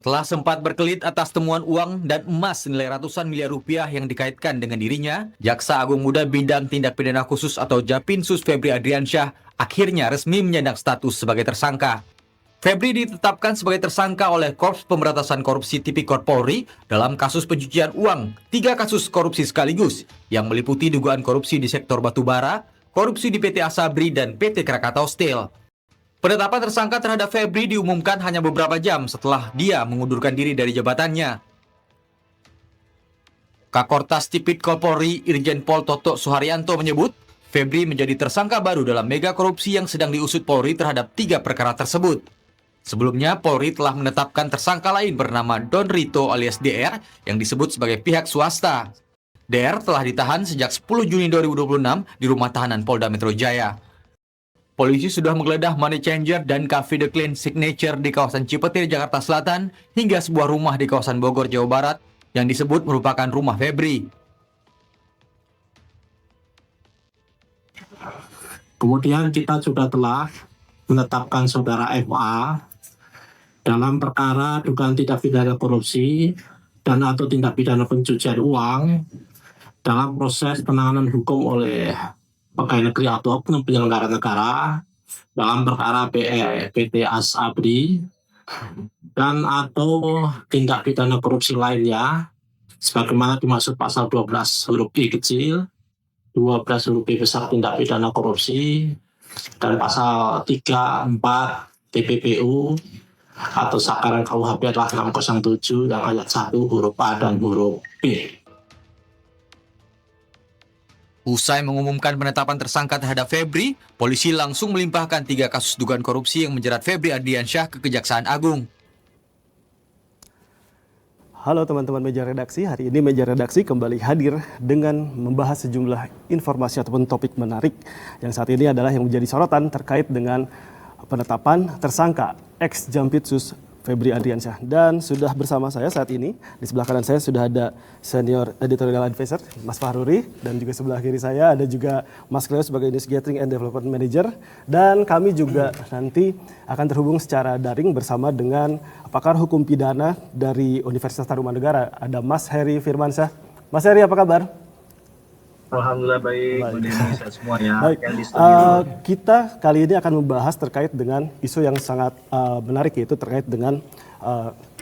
Telah sempat berkelit atas temuan uang dan emas senilai ratusan miliar rupiah yang dikaitkan dengan dirinya, Jaksa Agung Muda Bidang Tindak Pidana Khusus atau Japinsus Febri Adriansyah akhirnya resmi menyandang status sebagai tersangka. Febri ditetapkan sebagai tersangka oleh Korps Pemberantasan Korupsi Tipikor Polri dalam kasus pencucian uang, 3 kasus korupsi sekaligus yang meliputi dugaan korupsi di sektor batubara, korupsi di PT Asabri dan PT Krakatau Steel. Penetapan tersangka terhadap Febri diumumkan hanya beberapa jam setelah dia mengundurkan diri dari jabatannya. Kakortas Tipikor Polri Irjen Pol Toto Suharyanto menyebut, Febri menjadi tersangka baru dalam mega korupsi yang sedang diusut Polri terhadap 3 perkara tersebut. Sebelumnya, Polri telah menetapkan tersangka lain bernama Don Rito alias DR yang disebut sebagai pihak swasta. DR telah ditahan sejak 10 Juni 2026 di rumah tahanan Polda Metro Jaya. Polisi sudah menggeledah Money Changer dan Cafe The Clean Signature di kawasan Cipetir, Jakarta Selatan, hingga sebuah rumah di kawasan Bogor, Jawa Barat, yang disebut merupakan rumah Febri. Kemudian kita juga telah menetapkan saudara FA dalam perkara dugaan tindak pidana korupsi dan atau tindak pidana pencucian uang dalam proses penanganan hukum oleh pegawai negeri atau oknum penyelenggara negara dalam perkara PT Asabri dan atau tindak pidana korupsi lainnya sebagaimana dimaksud pasal 12 huruf I kecil, 12 huruf B besar tindak pidana korupsi, dan pasal 3, 4 TPPU atau Sakaran KUHP adalah 607 yang ayat 1 huruf A dan huruf B. Usai mengumumkan penetapan tersangka terhadap Febri, polisi langsung melimpahkan 3 kasus dugaan korupsi yang menjerat Febri Adriansyah ke Kejaksaan Agung. Halo teman-teman meja redaksi, hari ini meja redaksi kembali hadir dengan membahas sejumlah informasi ataupun topik menarik yang saat ini adalah yang menjadi sorotan terkait dengan penetapan tersangka ex-Jampitsus Febri Adriansyah. Dan sudah bersama saya saat ini, di sebelah kanan saya sudah ada Senior Editorial Advisor, Mas Fahruri, dan juga sebelah kiri saya ada juga Mas Cleo sebagai News Gathering and Development Manager. Dan kami juga nanti akan terhubung secara daring bersama dengan pakar hukum pidana dari Universitas Tarumanegara, ada Mas Heri Firmansyah. Mas Heri, apa kabar? Alhamdulillah baik. Sehat semua ya. Baik. Kita kali ini akan membahas terkait dengan isu yang sangat menarik, yaitu terkait dengan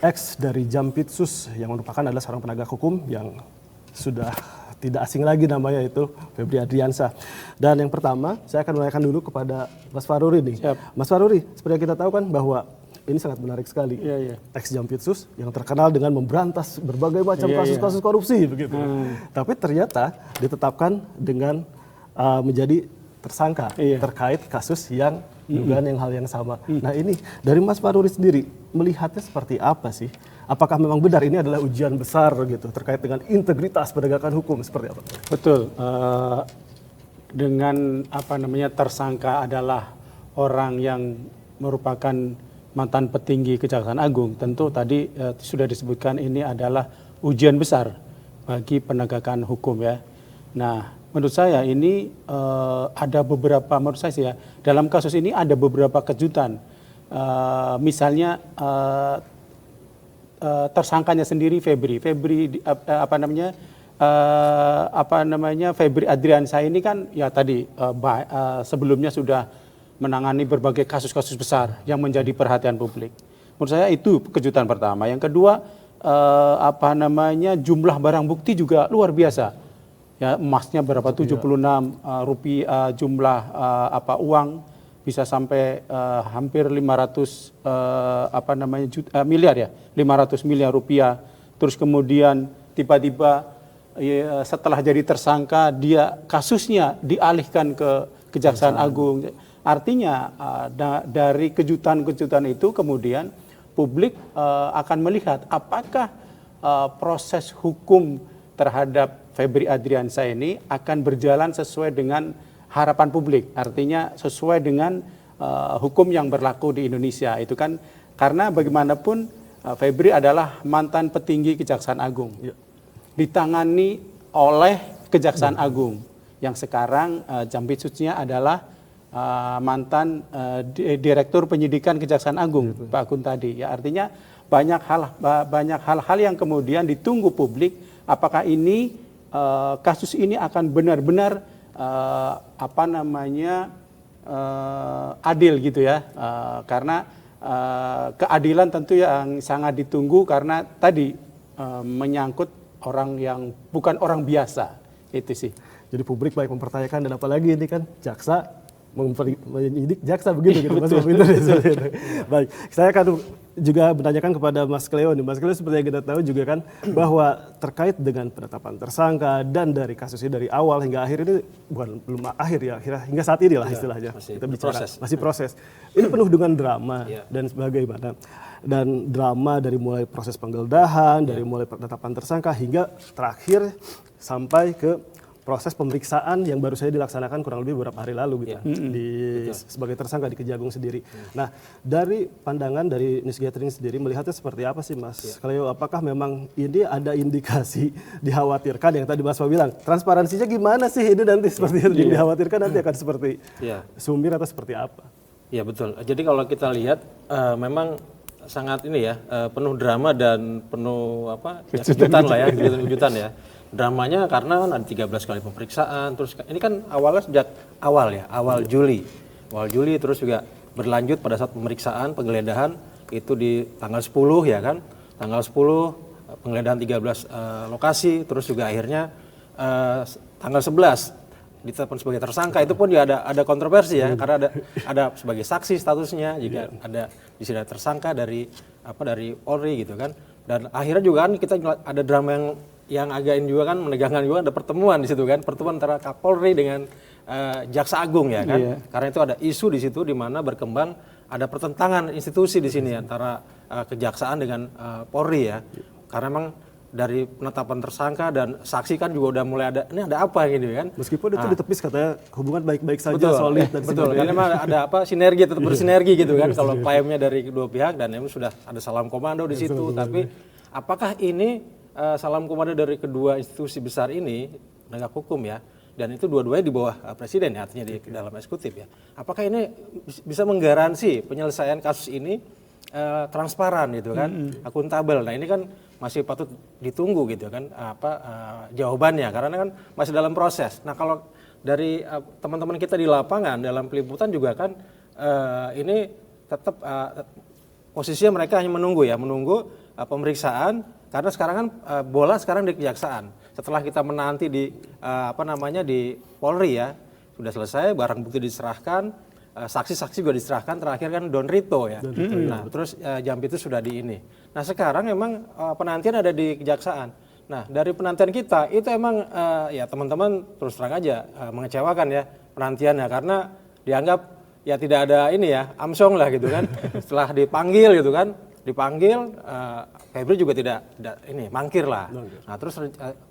ex dari Jampitsus yang merupakan adalah seorang penegak hukum yang sudah tidak asing lagi namanya, itu Febri Adriansyah. Dan yang pertama saya akan menanyakan dulu kepada Mas Fahruri nih. Siap. Mas Fahruri, seperti yang kita tahu kan bahwa ini sangat menarik sekali. Ex-Jampitsus yang terkenal dengan memberantas berbagai macam kasus-kasus korupsi begitu. Tapi ternyata ditetapkan dengan menjadi tersangka terkait kasus yang dugaan yang hal yang sama. Nah, ini dari Mas Fahruri sendiri melihatnya seperti apa sih? Apakah memang benar ini adalah ujian besar gitu terkait dengan integritas penegakan hukum, seperti apa? Betul. Dengan tersangka adalah orang yang merupakan mantan petinggi Kejaksaan Agung, tentu tadi sudah disebutkan ini adalah ujian besar bagi penegakan hukum ya. Nah, menurut saya ini ada beberapa, menurut saya sih ya, dalam kasus ini ada beberapa kejutan. Misalnya tersangkanya sendiri Febri Febri Adriansyah ini kan ya tadi sebelumnya sudah menangani berbagai kasus-kasus besar yang menjadi perhatian publik. Menurut saya itu kejutan pertama. Yang kedua, jumlah barang bukti juga luar biasa. Ya, emasnya berapa? 76 rupiah, jumlah uang bisa sampai hampir 500 miliar ya, 500 miliar rupiah. Terus kemudian tiba-tiba setelah jadi tersangka dia kasusnya dialihkan ke Kejaksaan Agung. Artinya dari kejutan-kejutan itu kemudian publik akan melihat apakah proses hukum terhadap Febri Adriansyah ini akan berjalan sesuai dengan harapan publik. Artinya sesuai dengan hukum yang berlaku di Indonesia. Itu kan karena bagaimanapun Febri adalah mantan petinggi Kejaksaan Agung. Ditangani oleh Kejaksaan Agung yang sekarang Jampitsusnya adalah mantan Direktur Penyidikan Kejaksaan Agung, Pak Agun tadi. Ya, artinya banyak hal-hal yang kemudian ditunggu publik. Apakah ini kasus ini akan benar-benar adil gitu ya? Karena keadilan tentu yang sangat ditunggu karena tadi menyangkut orang yang bukan orang biasa itu sih. Jadi publik baik mempertanyakan dan apalagi ini kan jaksa menyidik jaksa begitu gitu Mas Mafindo. Baik, saya akan juga menanyakan kepada Mas Cleo nih. Mas Cleo seperti yang kita tahu juga kan bahwa terkait dengan penetapan tersangka dan dari kasus ini dari awal hingga akhir ini belum akhir ya, hingga saat ini lah istilahnya. Kita bicara masih proses. Ini penuh dengan drama dan sebagaimana. Dan drama dari mulai proses penggeledahan, dari mulai penetapan tersangka hingga terakhir sampai ke proses pemeriksaan yang baru saja dilaksanakan kurang lebih beberapa hari lalu gitu sebagai tersangka di Kejagung sendiri. Nah, dari pandangan dari News Gathering sendiri melihatnya seperti apa sih Mas Cleo? Apakah memang ini ada indikasi dikhawatirkan yang tadi Mas Fa bilang, transparansinya gimana sih ini nanti seperti yang dikhawatirkan nanti akan seperti sumir atau seperti apa? Iya betul. Jadi kalau kita lihat memang sangat ini ya penuh drama dan penuh kejutan lah ya, kejutan ya. Dramanya karena kan ada 13 kali pemeriksaan, terus ini kan awalnya sejak awal Juli. Awal Juli terus juga berlanjut pada saat pemeriksaan, penggeledahan itu di tanggal 10 ya kan. Tanggal 10 penggeledahan 13 lokasi, terus juga akhirnya tanggal 11 ditetapkan sebagai tersangka. Itu pun juga ada kontroversi ya, karena ada sebagai saksi statusnya, juga ada di sini ada tersangka dari Polri gitu kan. Dan akhirnya juga kan kita ada drama yang agak ini juga kan menegangkan juga, ada pertemuan di situ kan, pertemuan antara Kapolri dengan Jaksa Agung ya kan. Karena itu ada isu di situ di mana berkembang ada pertentangan institusi di sini antara kejaksaan dengan Polri ya. Karena memang dari penetapan tersangka dan saksi kan juga udah mulai ada, ini ada apa gitu kan. Meskipun itu ditepis katanya hubungan baik-baik saja, solid dan betul. Karena memang ada sinergi, tetap bersinergi gitu kan. Kalau klaimnya dari kedua pihak dan memang sudah ada salam komando di situ. Tapi apakah ini salam komando dari kedua institusi besar ini, penegak hukum ya, dan itu dua-duanya di bawah presiden ya, artinya di dalam eksekutif ya. Apakah ini bisa menggaransi penyelesaian kasus ini transparan gitu kan, akuntabel. Nah ini kan masih patut ditunggu gitu kan, jawabannya karena kan masih dalam proses. Nah kalau dari teman-teman kita di lapangan dalam peliputan juga kan ini tetap posisinya mereka hanya menunggu pemeriksaan. Karena sekarang kan bola sekarang di kejaksaan. Setelah kita menanti di di Polri ya, sudah selesai, barang bukti diserahkan, saksi-saksi juga diserahkan, terakhir kan Don Rito ya. Nah, terus Jampitsus sudah di ini. Nah, sekarang memang penantian ada di kejaksaan. Nah, dari penantian kita itu emang ya teman-teman terus terang aja mengecewakan ya penantiannya karena dianggap ya tidak ada ini ya, amsong lah gitu kan. Setelah dipanggil gitu kan, Febri juga tidak ini mangkir lah. Nah terus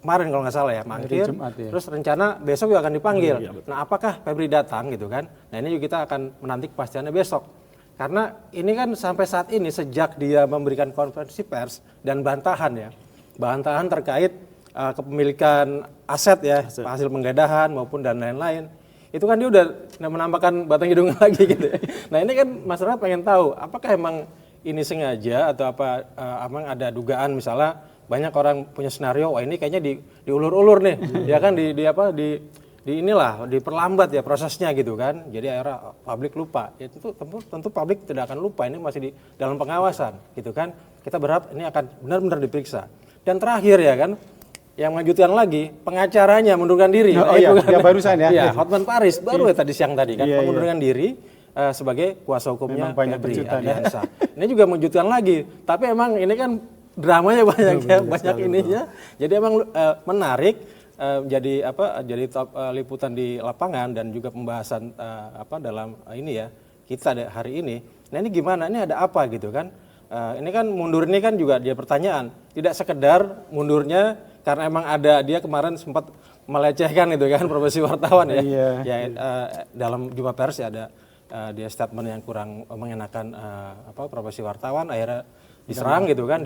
kemarin kalau nggak salah ya mangkir, terus rencana besok juga akan dipanggil. Nah apakah Febri datang gitu kan? Nah ini juga kita akan menanti kepastiannya besok. Karena ini kan sampai saat ini sejak dia memberikan konferensi pers dan bantahan terkait kepemilikan aset ya, hasil penggeledahan maupun dan lain-lain. Itu kan dia udah menambahkan batang hidung lagi gitu. Nah ini kan masyarakat pengen tahu apakah emang ini sengaja atau emang ada dugaan misalnya banyak orang punya skenario wah ini kayaknya diulur-ulur nih ya kan diperlambat ya prosesnya gitu kan jadi akhirnya publik lupa ya tentu publik tidak akan lupa ini masih di dalam pengawasan gitu kan kita berharap ini akan benar-benar diperiksa dan terakhir ya kan yang melanjutkan lagi pengacaranya mundurkan diri barusan ya Hotman Paris baru ya tadi siang tadi kan mengundurkan diri sebagai kuasa hukumnya Febri Ardiansyah. Ini juga mengejutkan lagi. Tapi emang ini kan dramanya banyak ininya. Jadi emang menarik jadi top liputan di lapangan dan juga pembahasan dalam ini ya kita hari ini. Nah ini gimana? Ini ada apa gitu kan? Ini kan mundur ini kan juga dia pertanyaan. Tidak sekedar mundurnya karena emang ada dia kemarin sempat melecehkan itu kan profesi wartawan ya. Dalam jumpa pers ya ada dia statement yang kurang mengenakan profesi wartawan akhirnya diserang gitu kan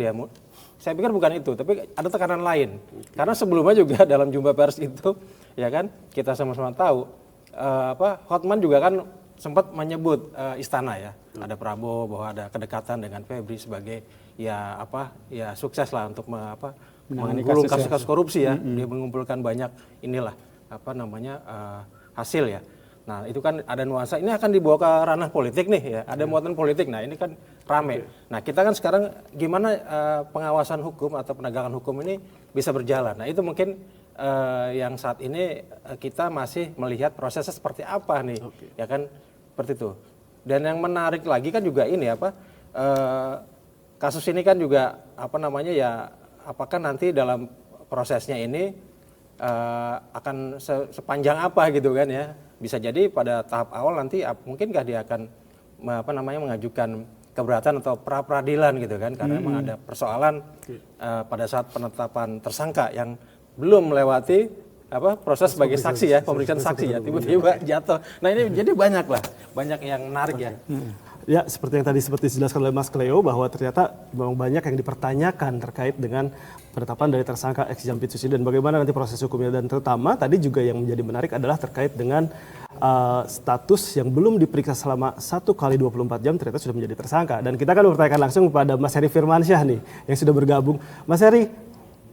saya pikir bukan itu tapi ada tekanan lain karena sebelumnya juga dalam jumpa pers itu ya kan kita sama-sama tahu Hotman juga kan sempat menyebut istana ya ada Prabowo bahwa ada kedekatan dengan Febri sebagai sukses lah untuk Menangani menggulung kasus ya. kasus-kasus korupsi ya. Dia mengumpulkan banyak hasil ya. Nah itu kan ada nuansa, ini akan dibawa ke ranah politik nih ya, ada muatan politik, nah ini kan rame. Nah kita kan sekarang gimana pengawasan hukum atau penegakan hukum ini bisa berjalan. Nah itu mungkin yang saat ini kita masih melihat prosesnya seperti apa nih, ya kan seperti itu. Dan yang menarik lagi kan juga ini kasus ini kan juga apakah nanti dalam prosesnya ini akan sepanjang apa gitu kan ya. Bisa jadi pada tahap awal nanti mungkinkah dia akan mengajukan keberatan atau pra peradilan gitu kan, karena memang ada persoalan pada saat penetapan tersangka yang belum melewati proses sebagai saksi ya, pemeriksaan saksi ya, tiba-tiba jatuh. Nah ini jadi banyak yang menarik ya. Ya, seperti yang tadi dijelaskan oleh Mas Cleo, bahwa ternyata memang banyak yang dipertanyakan terkait dengan penetapan dari tersangka ex Jampitsus ini dan bagaimana nanti proses hukumnya. Dan terutama tadi juga yang menjadi menarik adalah terkait dengan status yang belum diperiksa selama 1 kali 24 jam ternyata sudah menjadi tersangka. Dan kita akan bertanyakan langsung kepada Mas Heri Firmansyah nih yang sudah bergabung. Mas Heri,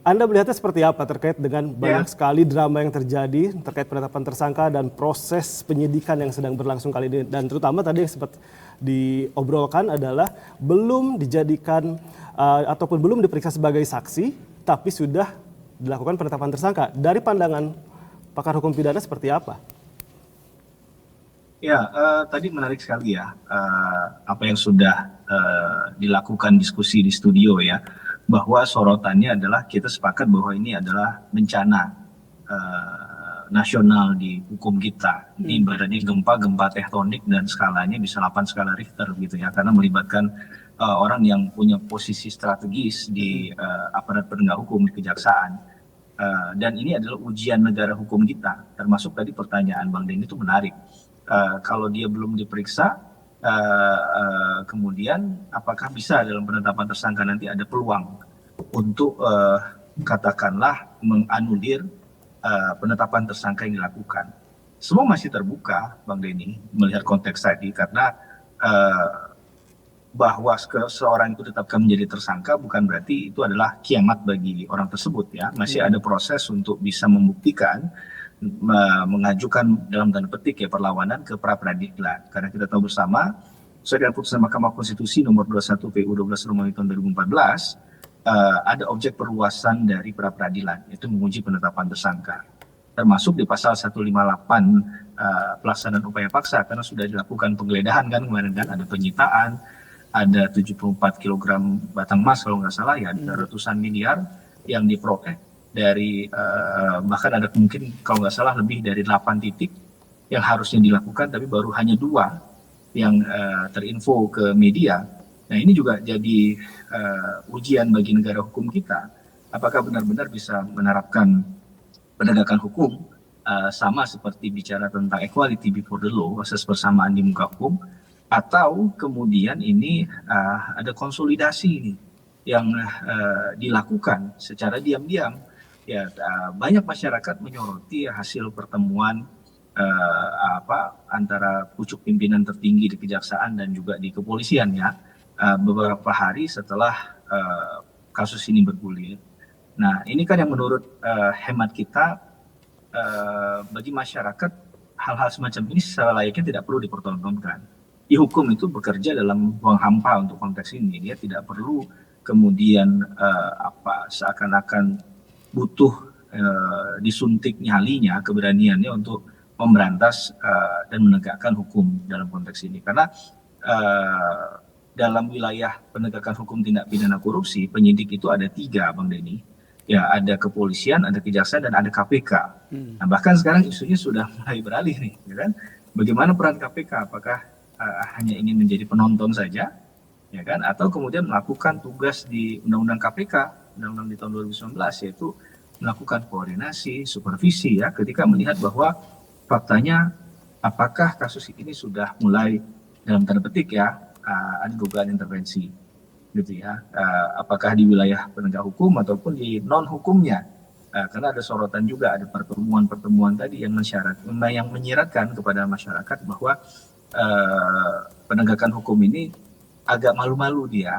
Anda melihatnya seperti apa terkait dengan banyak sekali drama yang terjadi terkait penetapan tersangka dan proses penyidikan yang sedang berlangsung kali ini. Dan terutama tadi yang sempat diobrolkan adalah belum dijadikan ataupun belum diperiksa sebagai saksi, tapi sudah dilakukan penetapan tersangka. Dari pandangan pakar hukum pidana seperti apa? Ya, tadi menarik sekali ya apa yang sudah dilakukan diskusi di studio ya, bahwa sorotannya adalah kita sepakat bahwa ini adalah bencana nasional di hukum kita. Ini ibaratnya gempa tektonik dan skalanya bisa 8 skala Richter gitu ya, karena melibatkan orang yang punya posisi strategis di aparat penegak hukum di kejaksaan. Dan ini adalah ujian negara hukum kita, termasuk tadi pertanyaan Bang Denny itu menarik. Kalau dia belum diperiksa, kemudian apakah bisa dalam penetapan tersangka nanti ada peluang untuk katakanlah menganulir penetapan tersangka yang dilakukan. Semua masih terbuka, Bang Denny, melihat konteks tadi, karena bahwa seorang itu ditetapkan menjadi tersangka bukan berarti itu adalah kiamat bagi orang tersebut ya. Masih ada proses untuk bisa membuktikan, mengajukan dalam tanda petik ya perlawanan ke pra peradilan. Karena kita tahu bersama sesuai dengan putusan Mahkamah Konstitusi nomor 21 PU 12 Romawi tahun 2014, ada objek perluasan dari pra peradilan, yaitu menguji penetapan tersangka. Termasuk di pasal 158 pelaksanaan upaya paksa, karena sudah dilakukan penggeledahan kan kemarin kan, ada penyitaan, ada 74 kg batang emas kalau nggak salah ya, ada ratusan miliar yang diperoleh dari bahkan ada mungkin kalau nggak salah lebih dari 8 titik yang harusnya dilakukan, tapi baru hanya 2 yang terinfo ke media. Nah ini juga jadi ujian bagi negara hukum kita. Apakah benar-benar bisa menerapkan penegakan hukum sama seperti bicara tentang equality before the law, asas persamaan di muka hukum, atau kemudian ini ada konsolidasi nih yang dilakukan secara diam-diam. Ya, banyak masyarakat menyoroti hasil pertemuan antara pucuk pimpinan tertinggi di kejaksaan dan juga di kepolisian ya, beberapa hari setelah kasus ini bergulir. Nah ini kan yang menurut hemat kita bagi masyarakat hal-hal semacam ini selayaknya tidak perlu dipertontonkan. Hukum itu bekerja dalam ruang hampa untuk konteks ini. Dia tidak perlu kemudian seakan-akan butuh disuntik nyalinya, keberaniannya untuk memberantas dan menegakkan hukum dalam konteks ini. Karena dalam wilayah penegakan hukum tindak pidana korupsi, penyidik itu ada 3, Bang Denny. Ya, ada kepolisian, ada kejaksaan, dan ada KPK. Nah, bahkan sekarang isunya sudah mulai beralih nih, ya kan? Bagaimana peran KPK? Apakah hanya ingin menjadi penonton saja, ya kan? Atau kemudian melakukan tugas di Undang-Undang KPK, Undang-Undang di tahun 2019, yaitu melakukan koordinasi, supervisi, ya, ketika melihat bahwa faktanya apakah kasus ini sudah mulai dalam tanda petik ya ada dugaan intervensi, gitu ya. Apakah di wilayah penegak hukum ataupun di non hukumnya? Karena ada sorotan juga, ada pertemuan-pertemuan tadi yang menyiratkan kepada masyarakat bahwa penegakan hukum ini agak malu-malu dia,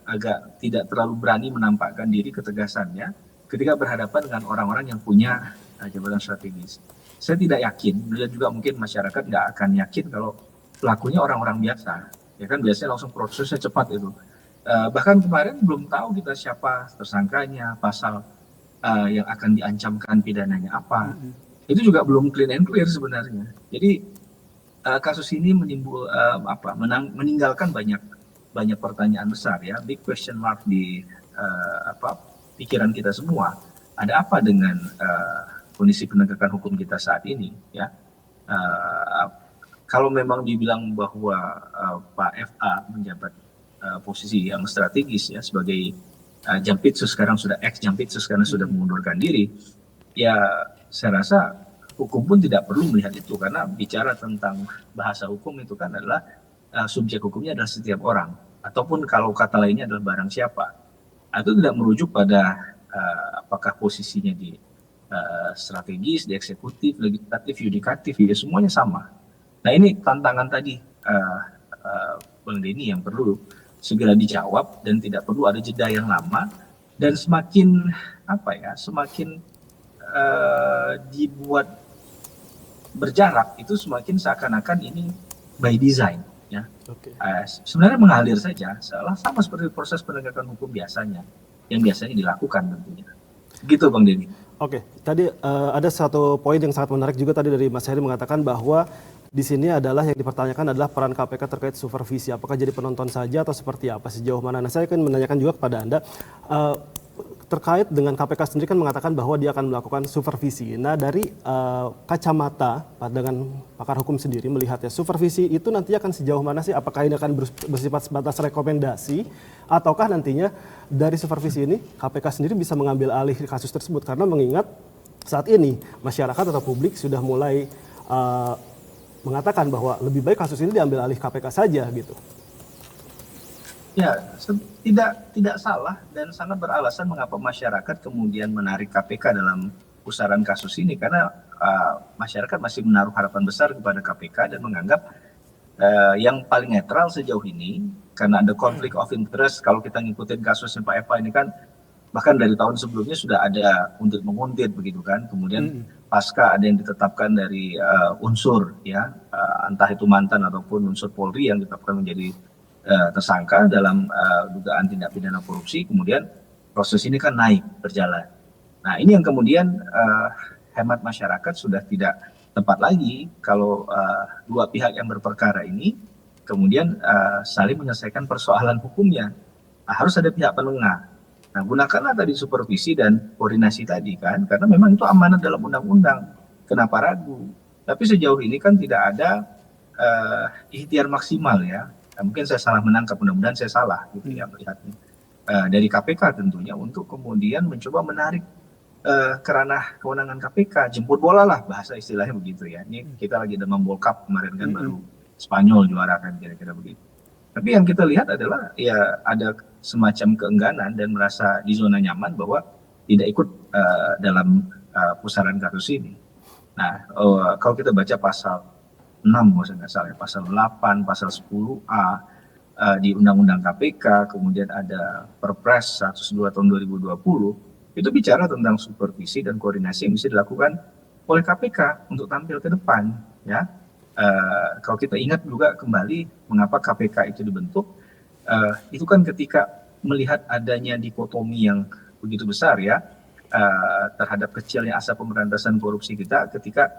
agak tidak terlalu berani menampakkan diri ketegasannya ketika berhadapan dengan orang-orang yang punya jabatan strategis. Saya tidak yakin, dan juga mungkin masyarakat nggak akan yakin kalau pelakunya orang-orang biasa. Ya kan biasanya langsung prosesnya cepat itu. Bahkan kemarin belum tahu kita siapa tersangkanya, pasal yang akan diancamkan pidananya apa. Itu juga belum clean and clear sebenarnya. Jadi kasus ini meninggalkan banyak pertanyaan besar ya, big question mark di pikiran kita semua. Ada apa dengan kondisi penegakan hukum kita saat ini ya? Kalau memang dibilang bahwa Pak FA menjabat posisi yang strategis ya sebagai Jampitsus, sekarang sudah ex Jampitsus karena sudah mengundurkan diri, ya saya rasa hukum pun tidak perlu melihat itu, karena bicara tentang bahasa hukum itu kan adalah subjek hukumnya adalah setiap orang, ataupun kalau kata lainnya adalah barang siapa. Itu tidak merujuk pada apakah posisinya di strategis, di eksekutif, legislatif, yudikatif, ya semuanya sama. Nah ini tantangan tadi Bang Denny yang perlu segera dijawab dan tidak perlu ada jeda yang lama, dan semakin dibuat berjarak itu semakin seakan-akan ini by design ya. Sebenarnya mengalir saja, sama seperti proses penegakan hukum biasanya yang biasanya dilakukan tentunya. Gitu Bang Denny. Oke, tadi ada satu poin yang sangat menarik juga tadi dari Mas Heri mengatakan bahwa di sini adalah yang dipertanyakan adalah peran KPK terkait supervisi. Apakah jadi penonton saja atau seperti apa, sejauh mana? Nah, saya akan menanyakan juga kepada Anda terkait dengan KPK sendiri kan mengatakan bahwa dia akan melakukan supervisi. Nah, dari kacamata dengan pakar hukum sendiri melihatnya, supervisi itu nanti akan sejauh mana sih? Apakah ini akan bersifat sebatas rekomendasi ataukah nantinya dari supervisi ini KPK sendiri bisa mengambil alih kasus tersebut? Karena mengingat saat ini masyarakat atau publik sudah mulai mengatakan bahwa lebih baik kasus ini diambil alih KPK saja gitu. Ya, tidak salah dan sangat beralasan mengapa masyarakat kemudian menarik KPK dalam pusaran kasus ini, karena masyarakat masih menaruh harapan besar kepada KPK dan menganggap yang paling netral sejauh ini, karena ada konflik of interest. Kalau kita ngikutin kasusnya Pak Eva ini kan bahkan dari tahun sebelumnya sudah ada untit-menguntit begitu kan, kemudian pasca ada yang ditetapkan dari unsur ya, entah itu mantan ataupun unsur Polri yang ditetapkan menjadi tersangka dalam dugaan tindak pidana korupsi, kemudian proses ini kan naik berjalan. Nah ini yang kemudian hemat masyarakat sudah tidak tepat lagi kalau dua pihak yang berperkara ini kemudian saling menyelesaikan persoalan hukumnya. Harus ada pihak penengah. Nah, gunakanlah tadi supervisi dan koordinasi tadi kan, karena memang itu amanat dalam undang-undang. Kenapa ragu? Tapi sejauh ini kan tidak ada ikhtiar maksimal ya. Nah, mungkin saya salah menangkap, mudah-mudahan saya salah gitu ya melihatnya. Dari KPK tentunya untuk kemudian mencoba menarik ke ranah kewenangan KPK, jemput bola lah bahasa istilahnya begitu ya. Ini kita lagi ada World Cup kemarin kan baru Spanyol juara kan kira-kira begitu. Tapi yang kita lihat adalah ya ada semacam keengganan dan merasa di zona nyaman bahwa tidak ikut dalam pusaran kasus ini. Nah, kalau kita baca pasal 6 kalau saya nggak salah, pasal 8, pasal 10A di Undang-Undang KPK, kemudian ada Perpres 102 tahun 2020, itu bicara tentang supervisi dan koordinasi yang bisa dilakukan oleh KPK untuk tampil ke depan, ya. Kalau kita ingat juga kembali mengapa KPK itu dibentuk, itu kan ketika melihat adanya dikotomi yang begitu besar ya terhadap kecilnya asap pemberantasan korupsi kita, ketika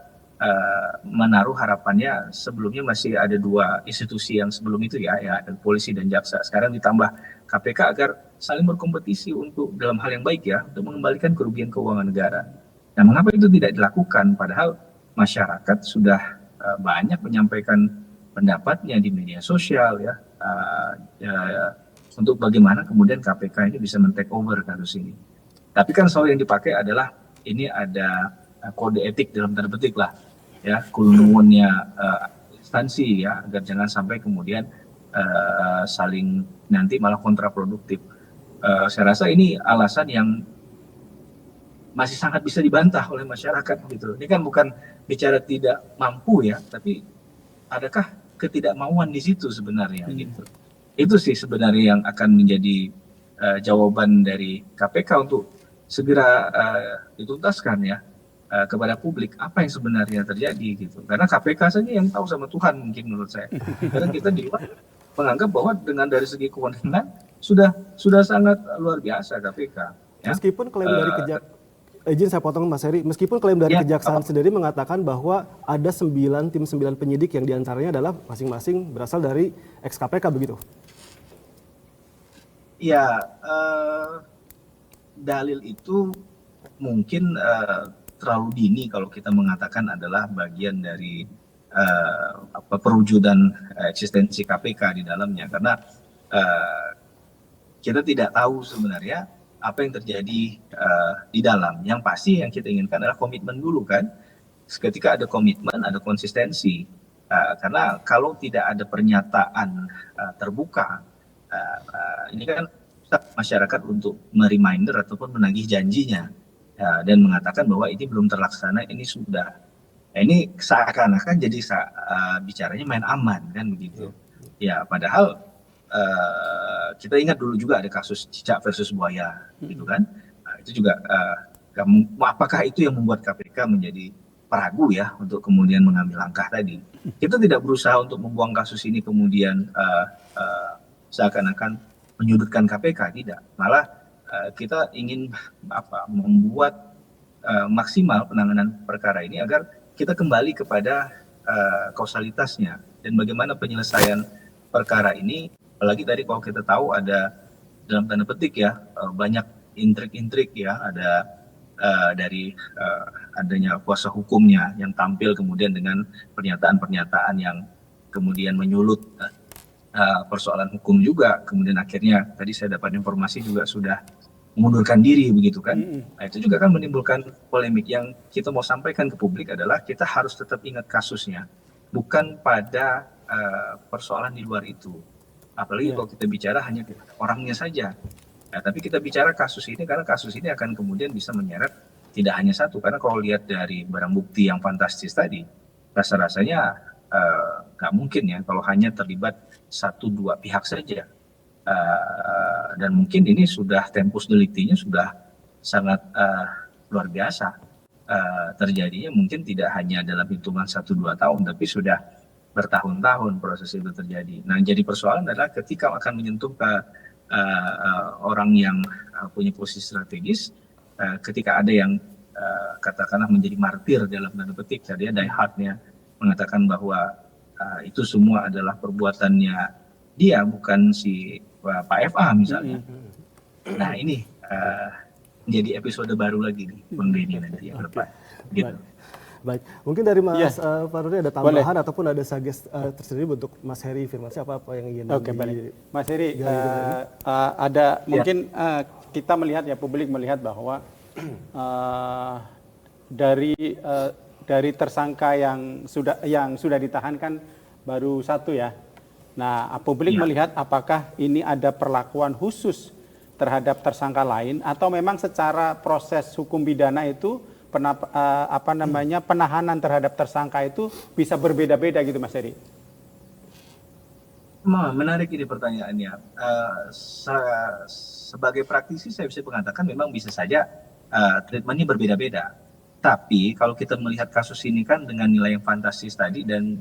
menaruh harapannya sebelumnya masih ada dua institusi yang sebelum itu ya ada polisi dan jaksa, sekarang ditambah KPK agar saling berkompetisi untuk dalam hal yang baik ya untuk mengembalikan kerugian keuangan negara. Nah, mengapa itu tidak dilakukan padahal masyarakat sudah banyak menyampaikan pendapatnya di media sosial ya, untuk bagaimana kemudian KPK ini bisa men-take over kasus ini. Tapi kan selalu yang dipakai adalah ini ada kode etik dalam tanda petik lah ya, kulnuwunnya instansi ya, agar jangan sampai kemudian saling nanti malah kontraproduktif. Saya rasa ini alasan yang masih sangat bisa dibantah oleh masyarakat gitu. Ini kan bukan bicara tidak mampu ya, tapi adakah ketidakmauan di situ sebenarnya gitu. Itu sih sebenarnya yang akan menjadi jawaban dari KPK untuk segera dituntaskan ya kepada publik apa yang sebenarnya terjadi gitu. Karena KPK saja yang tahu sama Tuhan mungkin menurut saya. Karena kita di luar menganggap bahwa dengan dari segi kewenangan sudah sangat luar biasa KPK. Ya. Meskipun klaim dari izin saya potong Mas Heri, meskipun klaim dari Kejaksaan sendiri mengatakan bahwa ada 9 penyidik yang diantaranya adalah masing-masing berasal dari ex-KPK begitu. Ya, dalil itu mungkin terlalu dini kalau kita mengatakan adalah bagian dari perwujudan eksistensi KPK di dalamnya, karena kita tidak tahu sebenarnya apa yang terjadi di dalam. Yang pasti yang kita inginkan adalah komitmen dulu kan. Ketika ada komitmen, ada konsistensi. Karena kalau tidak ada pernyataan terbuka, ini kan masyarakat untuk mereminder ataupun menagih janjinya dan mengatakan bahwa ini belum terlaksana, ini sudah. Ini seakan-akan jadi bicaranya main aman kan begitu. Ya padahal kita ingat dulu juga ada kasus cicak versus buaya gitu kan. Nah, itu juga apakah itu yang membuat KPK menjadi ragu ya untuk kemudian mengambil langkah tadi. Kita tidak berusaha untuk membuang kasus ini kemudian seakan-akan menyudutkan KPK, tidak. Malah kita ingin membuat maksimal penanganan perkara ini agar kita kembali kepada kausalitasnya dan bagaimana penyelesaian perkara ini. Apalagi tadi kalau kita tahu ada dalam tanda petik ya banyak intrik-intrik ya, ada dari adanya kuasa hukumnya yang tampil kemudian dengan pernyataan-pernyataan yang kemudian menyulut persoalan hukum juga, kemudian akhirnya tadi saya dapat informasi juga sudah mengundurkan diri begitu kan. Nah, itu juga kan menimbulkan polemik. Yang kita mau sampaikan ke publik adalah kita harus tetap ingat kasusnya, bukan pada persoalan di luar itu. Apalagi kalau kita bicara hanya orangnya saja. Nah, tapi kita bicara kasus ini karena kasus ini akan kemudian bisa menyeret tidak hanya satu. Karena kalau lihat dari barang bukti yang fantastis tadi, rasa-rasanya nggak mungkin ya kalau hanya terlibat 1-2 pihak saja. Dan mungkin ini sudah tempus deliktinya sudah sangat luar biasa terjadinya, mungkin tidak hanya dalam hitungan 1-2 tahun, tapi sudah bertahun-tahun proses itu terjadi. Nah, jadi persoalan adalah ketika akan menyentuh ke orang yang punya posisi strategis, ketika ada yang katakanlah menjadi martir dalam tanda petik, dia die hardnya mengatakan bahwa itu semua adalah perbuatannya dia, bukan si Pak FA misalnya. Nah, ini menjadi episode baru lagi nih Bang Denny nanti yang depan. Gitu. Baik, mungkin dari Mas Faruri ada tambahan ataupun ada suggest tersendiri untuk Mas Heri Firmansyah apa yang ingin baik. Mas Heri, ada mungkin kita melihat ya, publik melihat bahwa dari tersangka yang sudah ditahan kan baru 1 ya. Nah, publik melihat apakah ini ada perlakuan khusus terhadap tersangka lain atau memang secara proses hukum pidana itu penahanan terhadap tersangka itu bisa berbeda-beda gitu Mas Heri? Menarik ini pertanyaannya. Sebagai praktisi saya bisa mengatakan memang bisa saja treatmentnya berbeda-beda. Tapi kalau kita melihat kasus ini kan dengan nilai yang fantastis tadi dan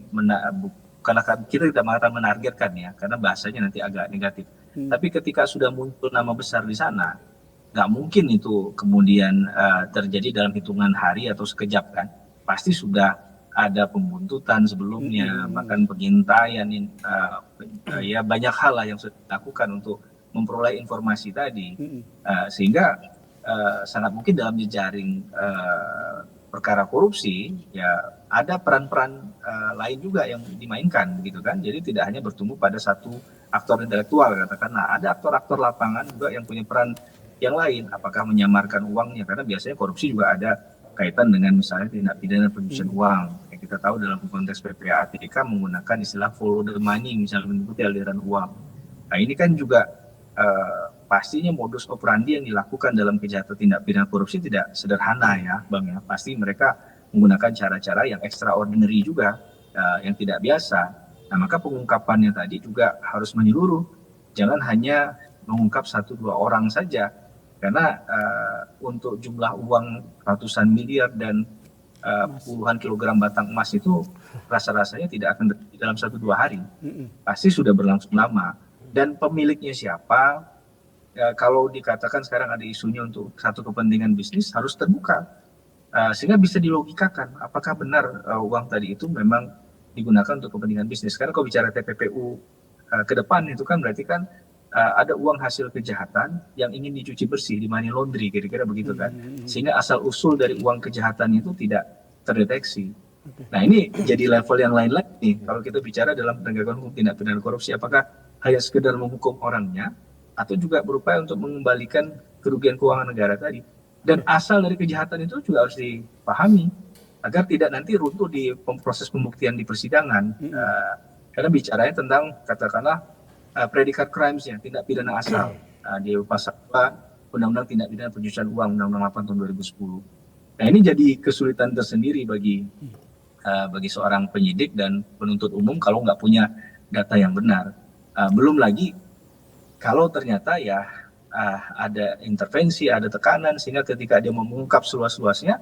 kita tidak mengatakan menargetkan ya, karena bahasanya nanti agak negatif. Tapi ketika sudah muncul nama besar di sana, nggak mungkin itu kemudian terjadi dalam hitungan hari atau sekejap kan. Pasti sudah ada pembuntutan sebelumnya, bahkan pengintaian, ya banyak hal lah yang sudah dilakukan untuk memperoleh informasi tadi. Sehingga sangat mungkin dalam jejaring perkara korupsi ya ada peran-peran lain juga yang dimainkan begitu kan. Jadi tidak hanya bertumbuh pada satu aktor intelektual katakanlah, ada aktor-aktor lapangan juga yang punya peran yang lain, apakah menyamarkan uangnya, karena biasanya korupsi juga ada kaitan dengan misalnya tindak pidana pencucian uang. Yang kita tahu dalam konteks PPATK menggunakan istilah follow the money, misalnya mengikuti aliran uang. Nah, ini kan juga pastinya modus operandi yang dilakukan dalam kejahatan tindak pidana korupsi tidak sederhana ya Bang ya. Pasti mereka menggunakan cara-cara yang extraordinary juga, yang tidak biasa. Nah, maka pengungkapannya tadi juga harus menyeluruh Jangan hanya mengungkap 1-2 orang saja, karena untuk jumlah uang ratusan miliar dan puluhan kilogram batang emas itu rasa-rasanya tidak akan terjadi dalam 1-2 hari. Pasti sudah berlangsung lama. Dan pemiliknya siapa, kalau dikatakan sekarang ada isunya untuk satu kepentingan bisnis, harus terbuka. Sehingga bisa dilogikakan apakah benar uang tadi itu memang digunakan untuk kepentingan bisnis. Karena kalau bicara TPPU ke depan itu kan berarti kan ada uang hasil kejahatan yang ingin dicuci bersih, di money laundry, kira-kira begitu kan. Sehingga asal-usul dari uang kejahatan itu tidak terdeteksi. Nah ini jadi level yang lain lagi nih. Kalau kita bicara dalam penegakan hukum tindak pidana korupsi, apakah hanya sekedar menghukum orangnya, atau juga berupaya untuk mengembalikan kerugian keuangan negara tadi. Dan asal dari kejahatan itu juga harus dipahami, agar tidak nanti runtuh di proses pembuktian di persidangan. Karena bicaranya tentang, katakanlah, predikat crimes-nya, tindak pidana asal di pasal 2 Undang-Undang Tindak Pidana Pencucian Uang Undang-Undang 8 tahun 2010. Nah ini jadi kesulitan tersendiri bagi seorang penyidik dan penuntut umum kalau nggak punya data yang benar. Belum lagi kalau ternyata ya ada intervensi, ada tekanan, sehingga ketika dia mau mengungkap seluas-luasnya,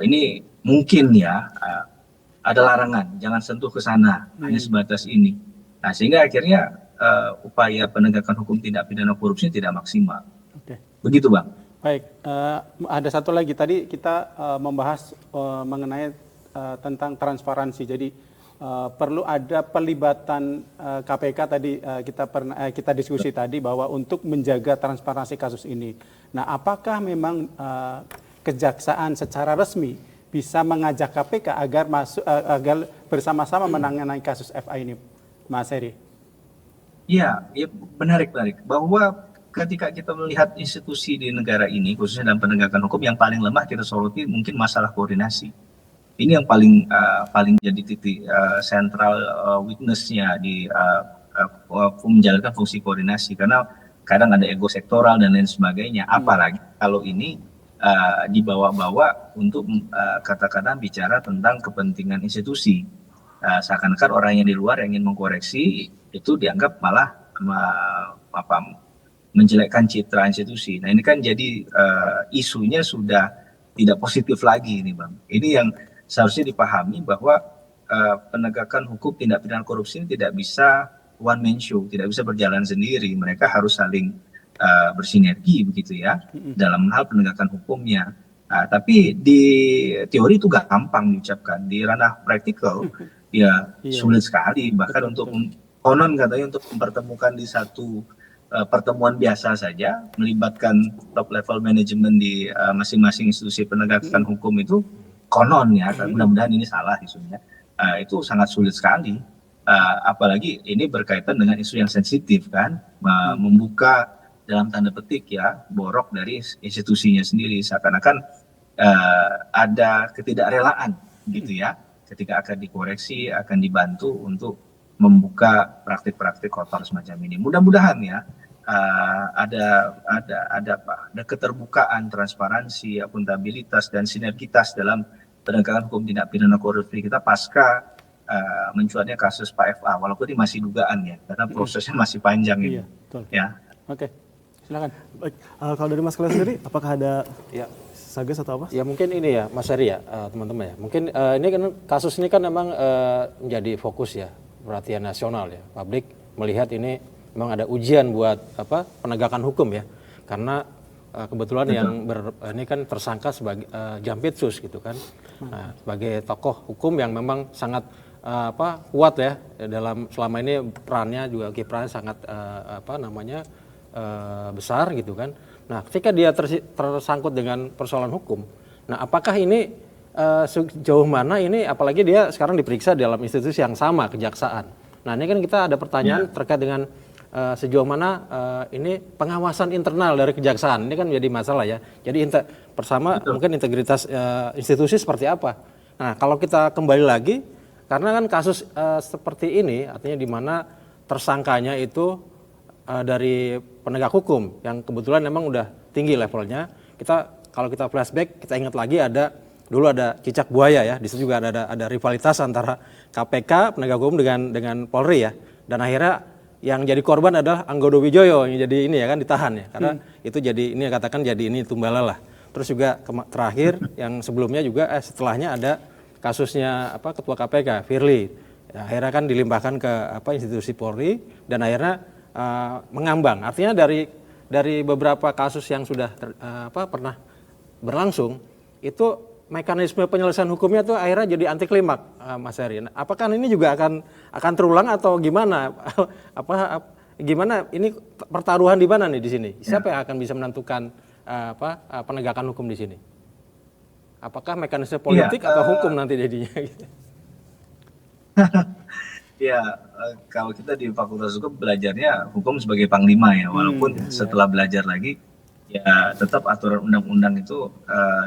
ini mungkin ya ada larangan, jangan sentuh ke sana, hanya sebatas ini. Nah, sehingga akhirnya upaya penegakan hukum tindak pidana korupsi tidak maksimal. Oke. Begitu, Bang. Baik, ada satu lagi tadi kita membahas mengenai tentang transparansi. Jadi perlu ada pelibatan KPK tadi kita diskusi tadi bahwa untuk menjaga transparansi kasus ini. Nah, apakah memang kejaksaan secara resmi bisa mengajak KPK agar bersama-sama menangani kasus FA ini, Mas Heri? Iya, ya, menarik. Bahwa ketika kita melihat institusi di negara ini, khususnya dalam penegakan hukum, yang paling lemah kita soroti mungkin masalah koordinasi. Ini yang paling jadi titik sentral weakness-nya di menjalankan fungsi koordinasi, karena kadang ada ego sektoral dan lain sebagainya. Apalagi kalau ini dibawa-bawa untuk katakanlah bicara tentang kepentingan institusi. Seakan-akan orang yang di luar yang ingin mengkoreksi itu dianggap malah menjelekkan citra institusi. Nah ini kan jadi isunya sudah tidak positif lagi ini, Bang. Ini yang seharusnya dipahami bahwa penegakan hukum tindak pidana korupsi ini tidak bisa one man show, tidak bisa berjalan sendiri. Mereka harus saling bersinergi begitu ya dalam hal penegakan hukumnya. Tapi di teori itu gampang diucapkan, di ranah praktikal ya sulit sekali. Bahkan untuk konon katanya untuk mempertemukan di satu pertemuan biasa saja, melibatkan top level manajemen di masing-masing institusi penegakan hukum itu konon ya, mudah-mudahan ini salah isunya, itu sangat sulit sekali. Apalagi ini berkaitan dengan isu yang sensitif kan, membuka dalam tanda petik ya borok dari institusinya sendiri, seakan-akan ada ketidakrelaan gitu ya, ketika akan dikoreksi, akan dibantu untuk membuka praktik-praktik kotor semacam ini. Mudah-mudahan ya ada keterbukaan, transparansi, akuntabilitas dan sinergitas dalam penegakan hukum tindak pidana korupsi kita pasca mencuatnya kasus Pak FA, walaupun ini masih dugaan ya, karena prosesnya masih panjang ini. Iya, betul. Ya. Oke, silakan. Baik, kalau dari Mas Kalian sendiri, apakah ada Ya. sagas atau apa? Ya mungkin ini ya Mas Heri ya, teman-teman ya. Mungkin ini kan kasus ini kan memang menjadi fokus ya, perhatian nasional ya. Publik melihat ini memang ada ujian buat penegakan hukum ya. Karena kebetulan yang ini kan tersangka sebagai Jampitsus gitu kan. Nah, sebagai tokoh hukum yang memang sangat kuat ya dalam selama ini perannya juga kiprahnya sangat besar gitu kan. Nah, ketika dia tersangkut dengan persoalan hukum, nah apakah ini sejauh mana ini, apalagi dia sekarang diperiksa dalam institusi yang sama, kejaksaan. Nah, ini kan kita ada pertanyaan terkait dengan sejauh mana ini pengawasan internal dari kejaksaan. Ini kan menjadi masalah ya. Jadi mungkin integritas institusi seperti apa. Nah, kalau kita kembali lagi, karena kan kasus seperti ini, artinya di mana tersangkanya itu dari penegak hukum yang kebetulan memang udah tinggi levelnya. Kalau kita flashback, kita ingat lagi dulu ada cicak buaya ya. Di situ juga ada rivalitas antara KPK penegak hukum dengan Polri ya. Dan akhirnya yang jadi korban adalah Anggodo Wijoyo yang jadi ini ya kan ditahan ya karena itu jadi ini katakan jadi ini tumbalalah. Terus juga terakhir yang sebelumnya juga setelahnya ada kasusnya Ketua KPK Firly. Ya, akhirnya kan dilimpahkan ke institusi Polri dan akhirnya mengambang. Artinya dari beberapa kasus yang sudah pernah berlangsung itu mekanisme penyelesaian hukumnya tuh akhirnya jadi anti klimak, Mas Heri. Apakah ini juga akan terulang atau gimana? Gimana ini pertaruhan di mana nih di sini? Siapa yang akan bisa menentukan penegakan hukum di sini? Apakah mekanisme politik atau hukum nanti jadinya? Ya, kalau kita di Fakultas Hukum belajarnya hukum sebagai panglima ya, walaupun setelah belajar lagi ya tetap aturan undang-undang itu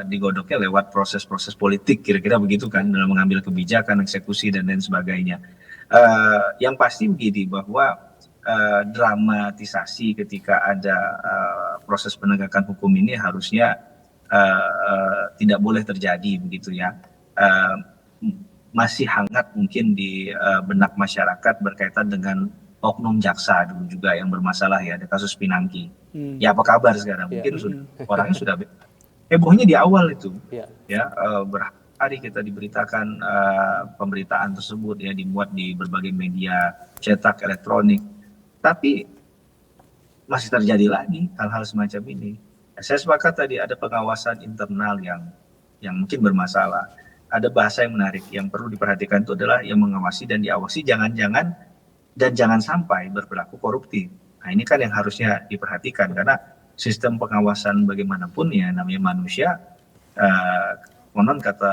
digodoknya lewat proses-proses politik, kira-kira begitu kan, dalam mengambil kebijakan, eksekusi dan lain sebagainya. Yang pasti begini bahwa dramatisasi ketika ada proses penegakan hukum ini harusnya tidak boleh terjadi begitu ya. Masih hangat mungkin di benak masyarakat berkaitan dengan oknum jaksa dulu juga yang bermasalah ya, ada kasus Pinangki. Ya apa kabar sekarang? Mungkin orangnya sudah hebohnya di awal itu. Ya berhari kita diberitakan pemberitaan tersebut ya, dimuat di berbagai media cetak, elektronik. Tapi masih terjadi lagi hal-hal semacam ini. Saya sepakat tadi ada pengawasan internal yang mungkin bermasalah. Ada bahasa yang menarik yang perlu diperhatikan itu adalah yang mengawasi dan diawasi jangan sampai berperilaku koruptif. Nah ini kan yang harusnya diperhatikan karena sistem pengawasan bagaimanapun ya namanya manusia, konon kata